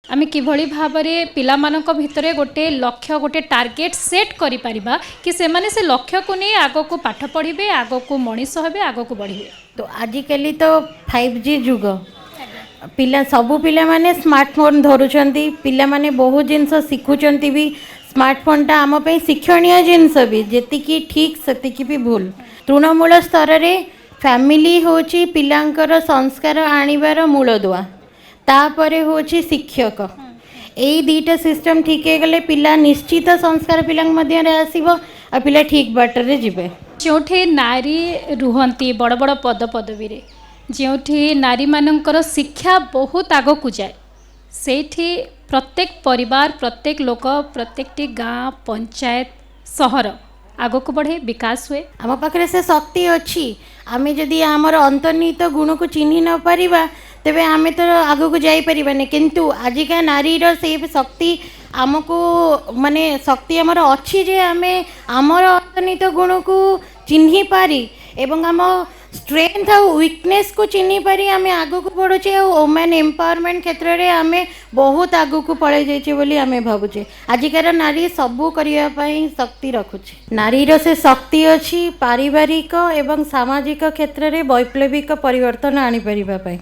आमे किभଳି भाबरे पिलामानक भितरे गोटे लक्ष्य गोटे टार्गेट सेट करि परिबा कि से माने से लक्ष्य को नहीं आगो को पाठ पढ़िबे आगो को मनीष हेबे आगो को बढ़िबे। तो आजिकली तो 5G जुग पिला सबू पिला माने स्मार्टफोन धरुचंती पिला माने बहुत जिनस शिखुचंती भी स्मार्टफोन टा आम पे शिक्षणीय जिनस भी जेतिकी ठीक सेतिकी भी भूल तृणमूल स्तर रे फैमिली होची पिलांकर संस्कार आनिबार मूलदुआ तापरे होची शिक्षक एई दीटा सिस्टम ठीक हे गले पिला निश्चित संस्कार पिलांग मध्य रे आसीबो आ पिला ठीक बाटर रे जिबे। जोठे नारी रुहंती बड़ बड़ पद पदवी रे जोठे नारी मानकर शिक्षा बहुत आगो को जाए सेठी प्रत्येक परिवार प्रत्येक लोक प्रत्येकटी गाँ पंचायत सहर आगो को बढ़े विकास हुए। आम पाखे से शक्ति अच्छी आमे जदि आमर अंतर्निहित गुण को चिन्ह न पारिबा तेबे आमे तो आगो को जाई परिबाने किंतु आजिका नारीर से शक्ति आमको माने शक्ति आमर अच्छी जे आमे आमर अंतर्निहित गुण को चिन्ह पारी एवं आम स्ट्रेंथ और वीकनेस को चिन्ह पारी आमे आगो को बढ़ुचे और वुमेन एम्पावरमेंट क्षेत्र रे आमे बहुत आगो को पळै जाइछे बोली आमे भाबुचे आजिकार नारी सबू करिया पई शक्ति रखुचे नारीर से शक्ति अच्छी पारिवारिक एवं सामाजिक क्षेत्र रे वैप्लविक परिवर्तन आनी परिबा पई।